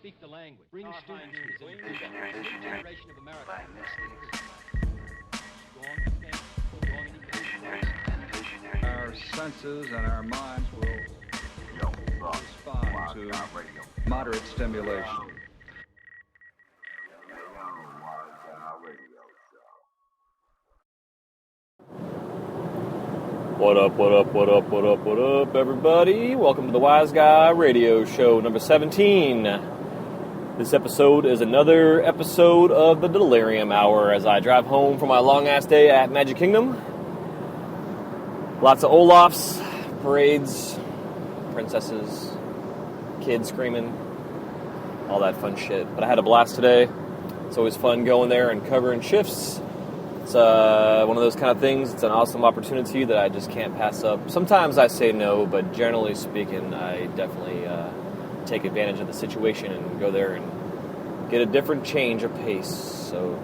speak the language. Bring students to the new generation of America. Our senses and our minds will respond to moderate stimulation. What up, everybody? Welcome to the Wise Guy Radio Show number 17. This episode is another episode of the Delirium Hour as I drive home from my long-ass day at Magic Kingdom. Lots of Olafs, parades, princesses, kids screaming, all that fun shit. But I had a blast today. It's always fun going there and covering shifts. It's one of those kind of things. It's an awesome opportunity that I just can't pass up. Sometimes I say no, but generally speaking, I definitely take advantage of the situation and go there and get a different change of pace. So,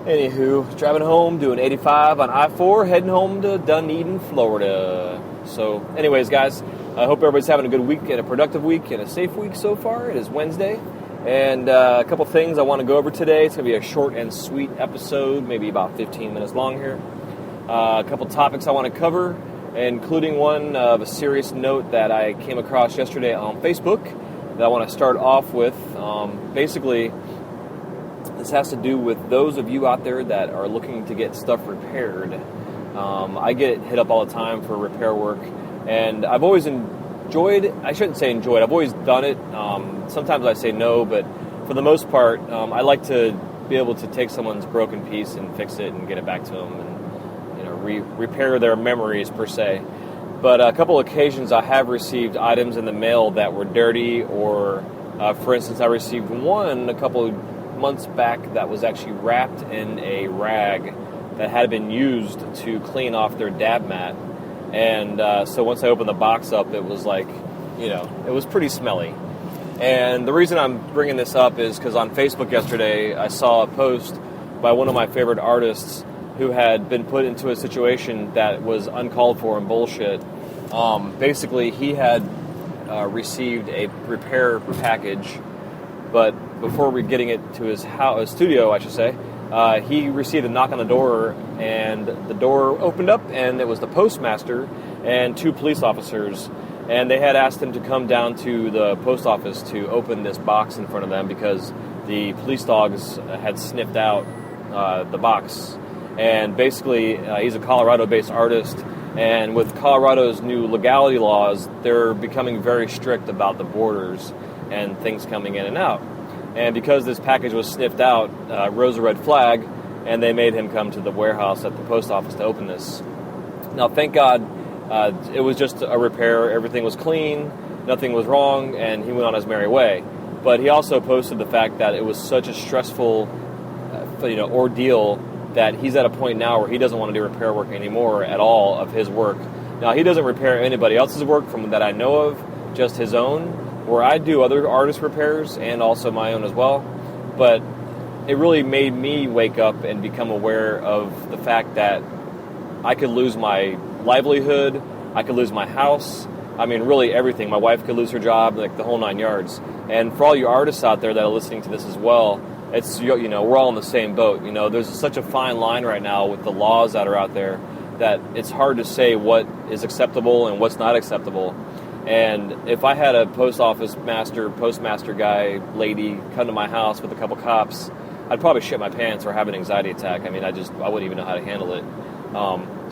anywho, driving home, doing 85 on I-4, heading home to Dunedin, Florida. So, anyways, guys, I hope everybody's having a good week and a productive week and a safe week so far. It is Wednesday. And a couple things I want to go over today. It's going to be a short and sweet episode, maybe about 15 minutes long here. A couple topics I want to cover, including one of a serious note that I came across yesterday on Facebook that I want to start off with. Basically, this has to do with those of you out there that are looking to get stuff repaired. I get hit up all the time for repair work, and I've always I shouldn't say enjoyed, I've always done it. Sometimes I say no, but for the most part, I like to be able to take someone's broken piece and fix it and get it back to them and, repair their memories per se. But a couple occasions I have received items in the mail that were dirty, or for instance, I received one a couple months back that was actually wrapped in a rag that had been used to clean off their dab mat. And so once I opened the box up, it was like, it was pretty smelly. And the reason I'm bringing this up is because on Facebook yesterday, I saw a post by one of my favorite artists who had been put into a situation that was uncalled for and bullshit. Basically, he had received a repair package, but before getting it to his studio, I should say, he received a knock on the door, and the door opened up, and it was the postmaster and two police officers, and they had asked him to come down to the post office to open this box in front of them because the police dogs had sniffed out the box. And basically, he's a Colorado-based artist, and with Colorado's new legality laws, they're becoming very strict about the borders and things coming in and out. And because this package was sniffed out, rose a red flag, and they made him come to the warehouse at the post office to open this. Now, thank God, it was just a repair. Everything was clean, nothing was wrong, and he went on his merry way. But he also posted the fact that it was such a stressful, ordeal that he's at a point now where he doesn't want to do repair work anymore at all of his work. Now, he doesn't repair anybody else's work from that I know of, just his own, where I do other artist repairs and also my own as well. But it really made me wake up and become aware of the fact that I could lose my livelihood, I could lose my house, I mean really everything. My wife could lose her job, like the whole 9 yards. And for all you artists out there that are listening to this as well, it's, we're all in the same boat. There's such a fine line right now with the laws that are out there that it's hard to say what is acceptable and what's not acceptable. And if I had a postmaster guy, lady, come to my house with a couple cops, I'd probably shit my pants or have an anxiety attack. I mean, I wouldn't even know how to handle it.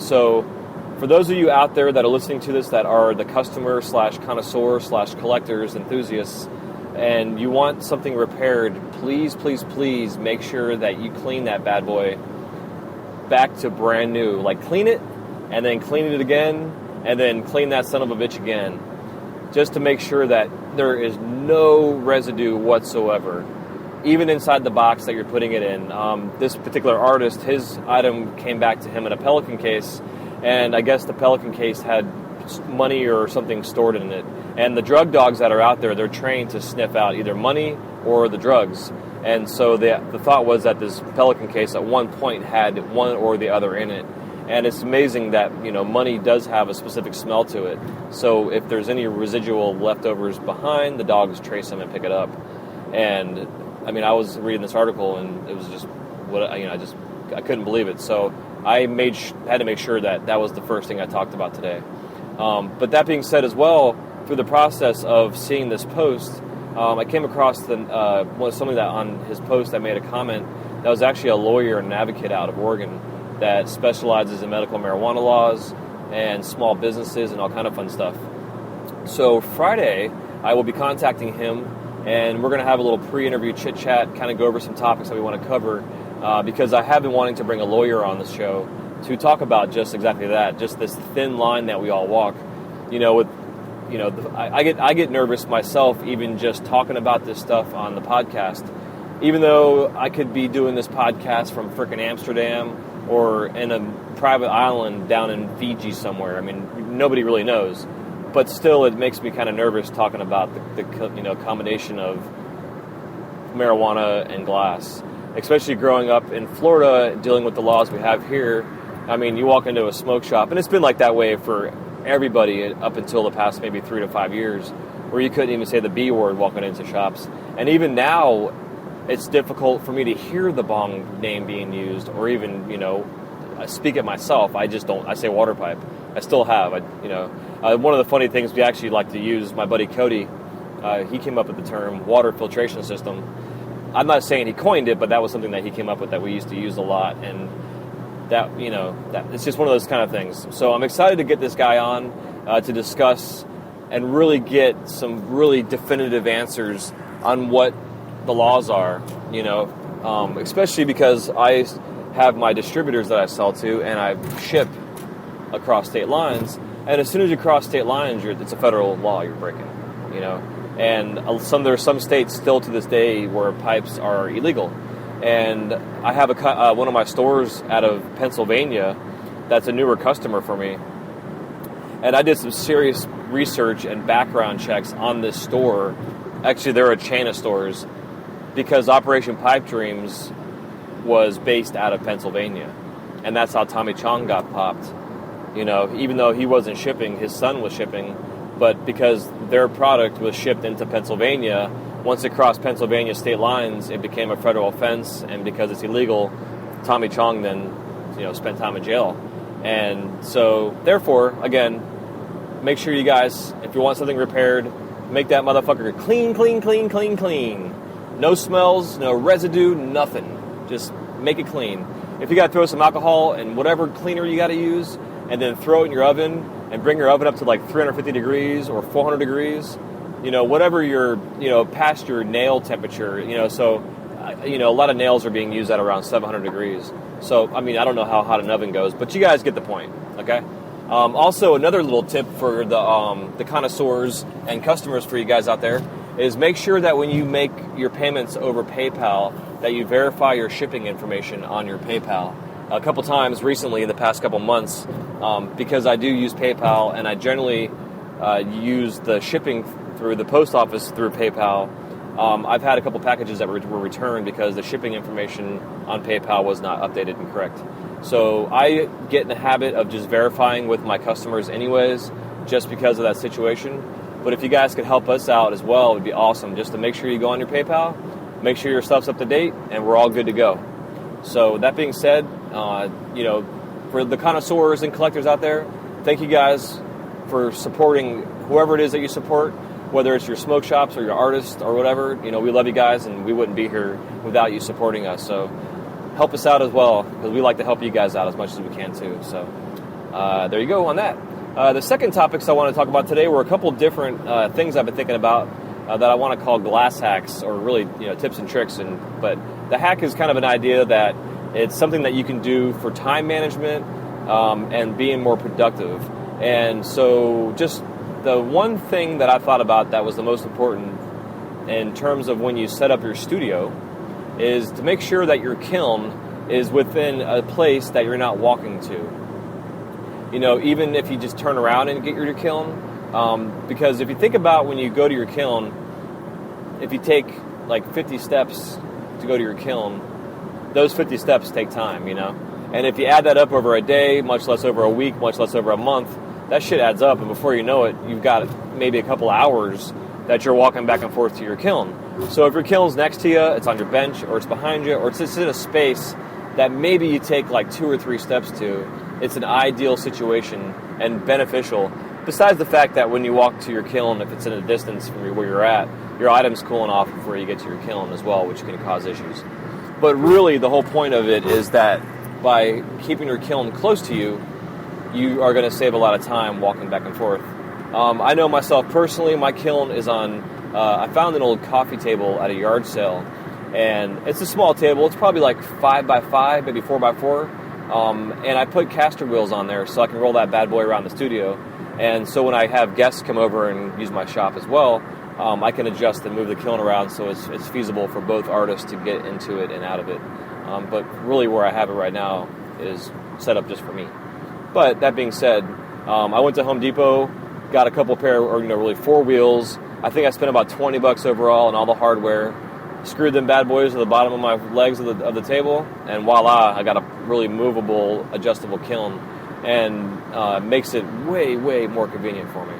So for those of you out there that are listening to this that are the customer / connoisseur / collectors, enthusiasts, and you want something repaired, please, please, please make sure that you clean that bad boy back to brand new. Like, clean it, and then clean it again, and then clean that son of a bitch again, just to make sure that there is no residue whatsoever, even inside the box that you're putting it in. This particular artist, his item came back to him in a Pelican case, and I guess the Pelican case had money or something stored in it. And the drug dogs that are out there, they're trained to sniff out either money or the drugs. And so the thought was that this Pelican case at one point had one or the other in it. And it's amazing that, money does have a specific smell to it. So if there's any residual leftovers behind, the dogs trace them and pick it up. And, I was reading this article, and it was just, I couldn't believe it. So I had to make sure that was the first thing I talked about today. But that being said as well, through the process of seeing this post, I came across something that on his post I made a comment that was actually a lawyer and an advocate out of Oregon that specializes in medical marijuana laws and small businesses and all kind of fun stuff. So Friday, I will be contacting him, and we're going to have a little pre-interview chit-chat, kind of go over some topics that we want to cover, because I have been wanting to bring a lawyer on the show to talk about just exactly that, just this thin line that we all walk. I get nervous myself even just talking about this stuff on the podcast, even though I could be doing this podcast from frickin' Amsterdam or in a private island down in Fiji somewhere. Nobody really knows. But still, it makes me kind of nervous talking about the combination of marijuana and glass. Especially growing up in Florida, dealing with the laws we have here. You walk into a smoke shop, and it's been like that way for everybody up until the past maybe 3 to 5 years, where you couldn't even say the B word walking into shops. And even now, it's difficult for me to hear the bong name being used, or even, I speak it myself. I just don't. I say water pipe. I still have. One of the funny things we actually like to use, my buddy Cody, he came up with the term water filtration system. I'm not saying he coined it, but that was something that he came up with that we used to use a lot, and that it's just one of those kind of things. So I'm excited to get this guy on to discuss and really get some really definitive answers on what the laws are, especially because I have my distributors that I sell to, and I ship across state lines. And as soon as you cross state lines, it's a federal law you're breaking, And there's some states still to this day where pipes are illegal. And I have one of my stores out of Pennsylvania that's a newer customer for me. And I did some serious research and background checks on this store. Actually, they're a chain of stores, because Operation Pipe Dreams was based out of Pennsylvania. And that's how Tommy Chong got popped. Even though he wasn't shipping, his son was shipping. But because their product was shipped into Pennsylvania, once it crossed Pennsylvania state lines, it became a federal offense. And because it's illegal, Tommy Chong then, spent time in jail. And so, therefore, again, make sure you guys, if you want something repaired, make that motherfucker clean, clean, clean, clean, clean. No smells, no residue, nothing. Just make it clean. If you got to throw some alcohol and whatever cleaner you got to use, and then throw it in your oven and bring your oven up to like 350 degrees or 400 degrees, whatever your, past your nail temperature, so, a lot of nails are being used at around 700 degrees. So, I don't know how hot an oven goes, but you guys get the point, okay? Also, another little tip for the connoisseurs and customers for you guys out there is make sure that when you make your payments over PayPal, that you verify your shipping information on your PayPal. A couple times recently in the past couple months, because I do use PayPal, and I generally use the shipping through the post office through PayPal. I've had a couple packages that were returned because the shipping information on PayPal was not updated and correct. So I get in the habit of just verifying with my customers anyways, just because of that situation. But if you guys could help us out as well, it would be awesome. Just to make sure you go on your PayPal, make sure your stuff's up to date, and we're all good to go. So that being said, for the connoisseurs and collectors out there, thank you guys for supporting whoever it is that you support, whether it's your smoke shops or your artists or whatever. We love you guys, and we wouldn't be here without you supporting us. So help us out as well, because we like to help you guys out as much as we can too. So there you go on that. The second topics I want to talk about today were a couple different things I've been thinking about that I want to call glass hacks, or really tips and tricks. But the hack is kind of an idea that it's something that you can do for time management and being more productive. And so just the one thing that I thought about that was the most important in terms of when you set up your studio is to make sure that your kiln is within a place that you're not walking to. Even if you just turn around and get your kiln, because if you think about when you go to your kiln, if you take like 50 steps to go to your kiln, those 50 steps take time, And if you add that up over a day, much less over a week, much less over a month, that shit adds up. And before you know it, you've got maybe a couple hours that you're walking back and forth to your kiln. So if your kiln's next to you, it's on your bench, or it's behind you, or it's just in a space that maybe you take like 2 or 3 steps to, it's an ideal situation and beneficial. Besides the fact that when you walk to your kiln, if it's in a distance from where you're at, your item's cooling off before you get to your kiln as well, which can cause issues. But really, the whole point of it is that by keeping your kiln close to you, you are going to save a lot of time walking back and forth. I know myself personally, my kiln is on, I found an old coffee table at a yard sale, and it's a small table. It's probably like 5x5, maybe 4x4, and I put caster wheels on there so I can roll that bad boy around the studio. And so when I have guests come over and use my shop as well, I can adjust and move the kiln around so it's feasible for both artists to get into it and out of it. But really where I have it right now is set up just for me. But that being said, I went to Home Depot, got a couple pair, or really 4 wheels. I think I spent about $20 overall on all the hardware. Screwed them bad boys to the bottom of my legs of the table, and voila, I got a really movable, adjustable kiln, and makes it way, way more convenient for me.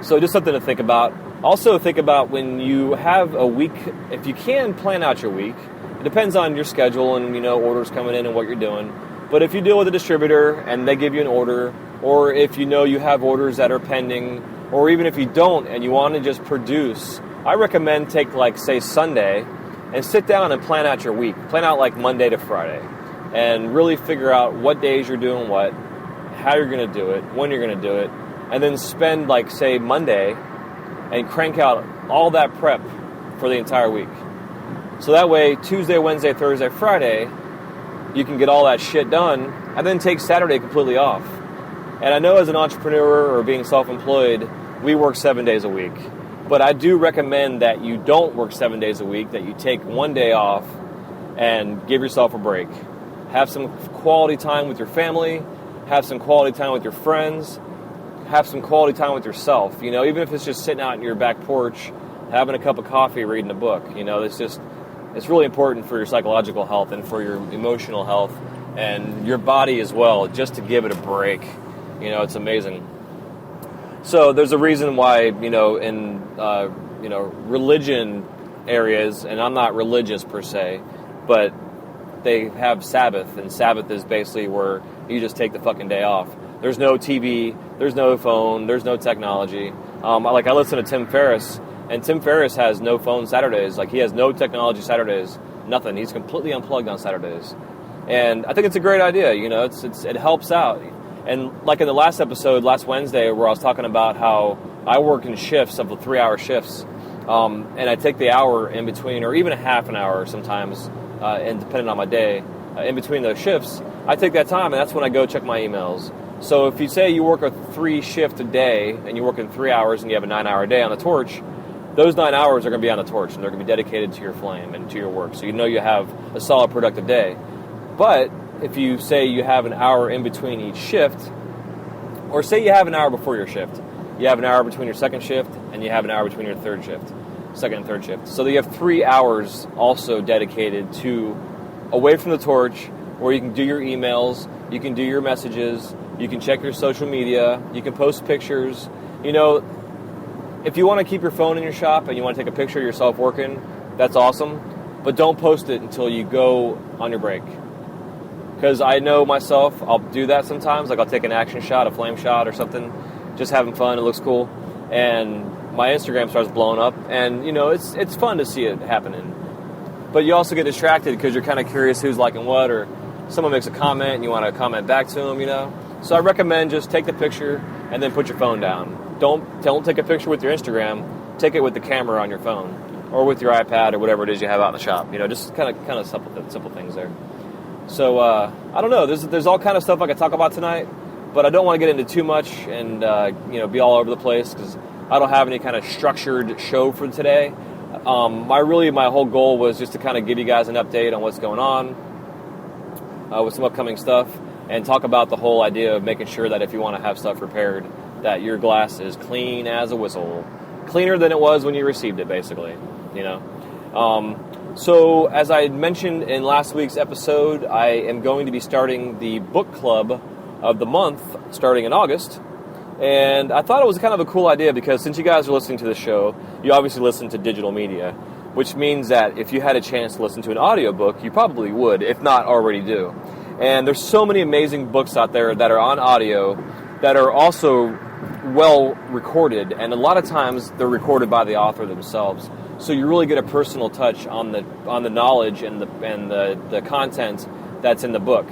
So just something to think about. Also think about when you have a week, if you can plan out your week. It depends on your schedule and, orders coming in and what you're doing. But if you deal with a distributor and they give you an order, or if you have orders that are pending, or even if you don't and you want to just produce, I recommend take say Sunday and sit down and plan out your week. Plan out like Monday to Friday and really figure out what days you're doing what, how you're going to do it, when you're going to do it, and then spend say Monday and crank out all that prep for the entire week. So that way, Tuesday, Wednesday, Thursday, Friday, you can get all that shit done, and then take Saturday completely off. And I know as an entrepreneur or being self-employed, we work 7 days a week. But I do recommend that you don't work 7 days a week, that you take one day off and give yourself a break. Have some quality time with your family, have some quality time with your friends, have some quality time with yourself. Even if it's just sitting out in your back porch, having a cup of coffee, reading a book. It's really important for your psychological health and for your emotional health and your body as well, just to give it a break. It's amazing. So there's a reason why, in religion areas, and I'm not religious per se, but they have Sabbath, and Sabbath is basically where you just take the fucking day off. There's no TV, there's no phone, there's no technology. I listen to Tim Ferriss, and Tim Ferriss has no phone Saturdays. He has no technology Saturdays, nothing. He's completely unplugged on Saturdays. And I think it's a great idea, it helps out. And in the last episode, last Wednesday, where I was talking about how I work in shifts of the 3-hour shifts, and I take the hour in between, or even a half an hour sometimes, and depending on my day, in between those shifts, I take that time, and that's when I go check my emails. So if you say you work a 3-shift a day, and you work in 3 hours, and you have a 9-hour day on the torch, those 9 hours are going to be on the torch, and they're going to be dedicated to your flame and to your work. So you have a solid, productive day. But if you say you have an hour in between each shift, or say you have an hour before your shift, you have an hour between your second shift, and you have an hour between your second and third shift. So you have 3 hours also dedicated to away from the torch, where you can do your emails, you can do your messages, you can check your social media, you can post pictures. If you want to keep your phone in your shop and you want to take a picture of yourself working, that's awesome. But don't post it until you go on your break. Because I know myself, I'll do that sometimes. I'll take an action shot, a flame shot or something, just having fun, it looks cool. And my Instagram starts blowing up, and, it's fun to see it happening. But you also get distracted because you're kind of curious who's liking what, or someone makes a comment and you want to comment back to them, So I recommend just take the picture and then put your phone down. Don't take a picture with your Instagram. Take it with the camera on your phone or with your iPad or whatever it is you have out in the shop. Just kind of simple things there. So I don't know. There's all kind of stuff I could talk about tonight, but I don't want to get into too much and be all over the place because I don't have any kind of structured show for today. My whole goal was just to kind of give you guys an update on what's going on with some upcoming stuff and talk about the whole idea of making sure that if you want to have stuff repaired, that your glass is clean as a whistle. Cleaner than it was when you received it, basically, So, as I mentioned in last week's episode, I am going to be starting the book club of the month starting in August. And I thought it was kind of a cool idea because since you guys are listening to the show, you obviously listen to digital media, which means that if you had a chance to listen to an audiobook, you probably would, if not already do. And there's so many amazing books out there that are on audio that are also well recorded, and a lot of times they're recorded by the author themselves. So you really get a personal touch on the knowledge and the content that's in the book.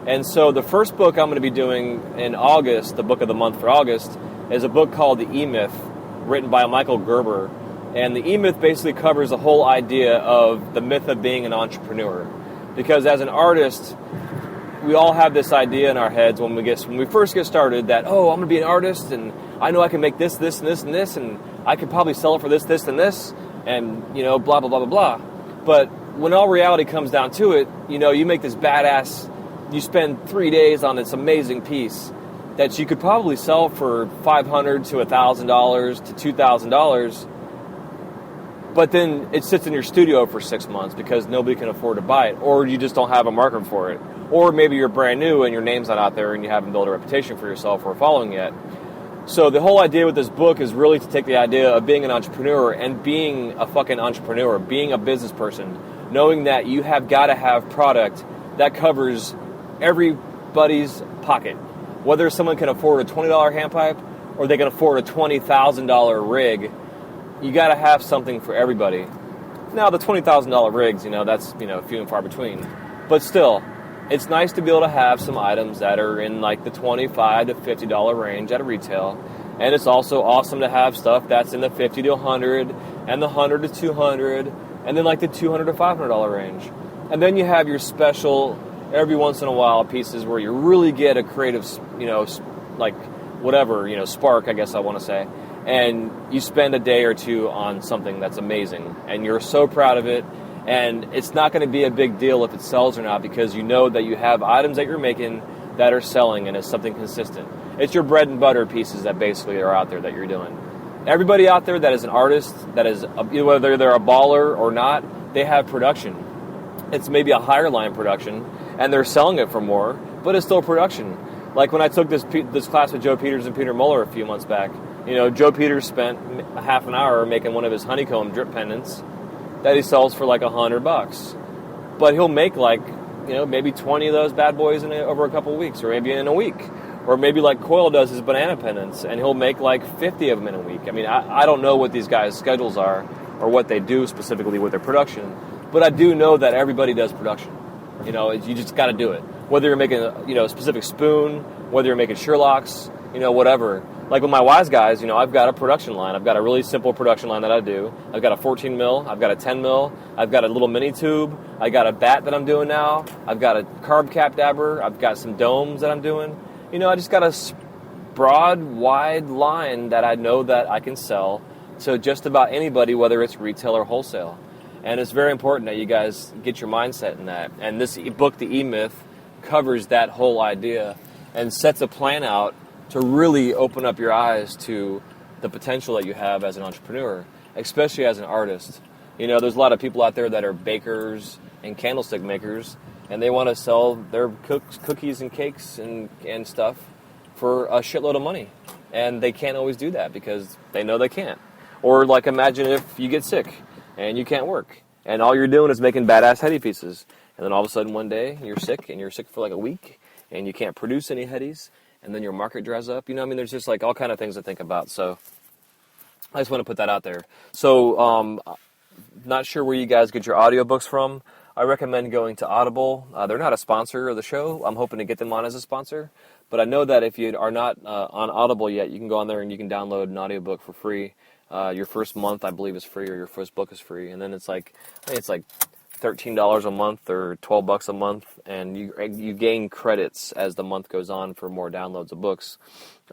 And so the first book I'm going to be doing in August, the book of the month for August, is a book called The E-Myth, written by Michael Gerber. And the E-Myth basically covers the whole idea of the myth of being an entrepreneur. Because as an artist, we all have this idea in our heads when we first get started that, oh, I'm going to be an artist and I know I can make this, this, and this, and this, and I could probably sell it for this, this, and this, and, blah, blah, blah, blah, blah. But when all reality comes down to it, you make this badass, you spend 3 days on this amazing piece that you could probably sell for $500 to $1,000 to $2,000, but then it sits in your studio for 6 months because nobody can afford to buy it, or you just don't have a market for it. Or maybe you're brand new and your name's not out there and you haven't built a reputation for yourself or a following yet. So the whole idea with this book is really to take the idea of being an entrepreneur and being a fucking entrepreneur, being a business person, knowing that you have got to have product that covers everybody's pocket. Whether someone can afford a $20 handpipe or they can afford a $20,000 rig, you got to have something for everybody. Now, the $20,000 rigs, that's, few and far between. But still, it's nice to be able to have some items that are in like the $25 to $50 range at a retail. And it's also awesome to have stuff that's in the $50 to $100 and the $100 to $200 and then like the $200 to $500 range. And then you have your special, every once in a while, pieces where you really get a creative, like whatever, spark, I guess I want to say. And you spend a day or two on something that's amazing. And you're so proud of it. And it's not going to be a big deal if it sells or not because you know that you have items that you're making that are selling and it's something consistent. It's your bread and butter pieces that basically are out there that you're doing. Everybody out there that is an artist, that is whether they're a baller or not, they have production. It's maybe a higher line production and they're selling it for more, but it's still production. Like when I took this class with Joe Peters and Peter Muller a few months back, Joe Peters spent a half an hour making one of his honeycomb drip pendants that he sells for like $100. But he'll make like, maybe 20 of those bad boys over a couple of weeks, or maybe in a week. Or maybe like Coyle does his banana pendants, and he'll make like 50 of them in a week. I mean, I don't know what these guys' schedules are, or what they do specifically with their production, but I do know that everybody does production. You just got to do it. Whether you're making a specific spoon, whether you're making Sherlocks, whatever. Like with my Wise Guys, I've got a production line. I've got a really simple production line that I do. I've got a 14 mil. I've got a 10 mil. I've got a little mini tube. I got a bat that I'm doing now. I've got a carb cap dabber. I've got some domes that I'm doing. I just got a broad, wide line that I know that I can sell to just about anybody, whether it's retail or wholesale. And it's very important that you guys get your mindset in that. And this book, The E-Myth, covers that whole idea and sets a plan out to really open up your eyes to the potential that you have as an entrepreneur, especially as an artist. There's a lot of people out there that are bakers and candlestick makers, and they want to sell their cookies and cakes and stuff for a shitload of money. And they can't always do that because they know they can't. Or like imagine if you get sick and you can't work, and all you're doing is making badass heady pieces. And then all of a sudden one day you're sick, and you're sick for like a week, and you can't produce any headies. And then your market dries up. There's just like all kind of things to think about. So I just want to put that out there. So not sure where you guys get your audiobooks from. I recommend going to Audible. They're not a sponsor of the show. I'm hoping to get them on as a sponsor. But I know that if you are not on Audible yet, you can go on there and you can download an audiobook for free. Your first month, I believe, is free, or your first book is free. And then it's like, I think it's like $13 a month or $12 a month, and you gain credits as the month goes on for more downloads of books.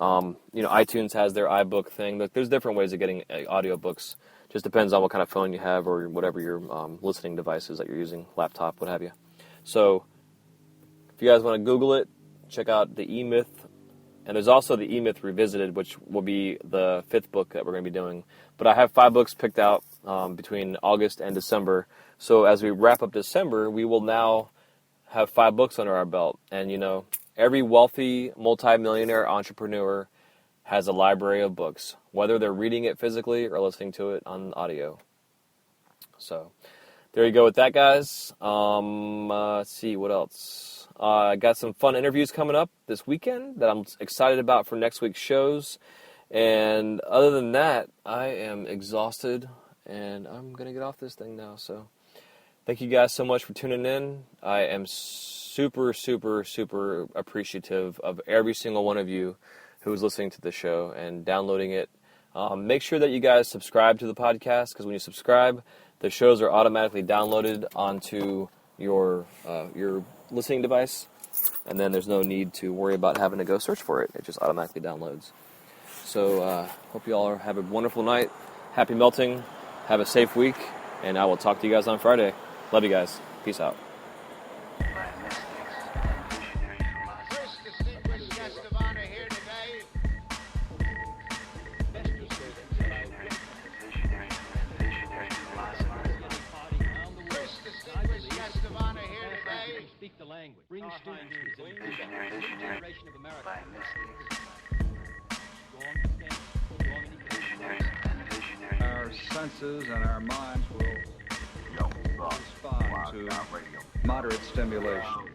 iTunes has their iBook thing. There's different ways of getting audiobooks. Just depends on what kind of phone you have or whatever your listening devices that you're using, laptop, what have you. So if you guys want to Google it, check out The E-Myth. And there's also The E-Myth Revisited, which will be the 5th book that we're going to be doing. But I have 5 books picked out between August and December. So as we wrap up December, we will now have 5 books under our belt. And, you know, every wealthy multimillionaire entrepreneur has a library of books, whether they're reading it physically or listening to it on audio. So there you go with that, guys. Let's see, what else? I got some fun interviews coming up this weekend that I'm excited about for next week's shows. And other than that, I am exhausted, and I'm going to get off this thing now. So thank you guys so much for tuning in. I am super, super, super appreciative of every single one of you who is listening to the show and downloading it. Make sure that you guys subscribe to the podcast, because when you subscribe, the shows are automatically downloaded onto your listening device, and then there's no need to worry about having to go search for it. It just automatically downloads. So hope you all have a wonderful night. Happy melting. Have a safe week, and I will talk to you guys on Friday. Love you guys. Peace out. Speak the language. Bring students to the next generation of America. Our senses and our minds will respond to moderate stimulation.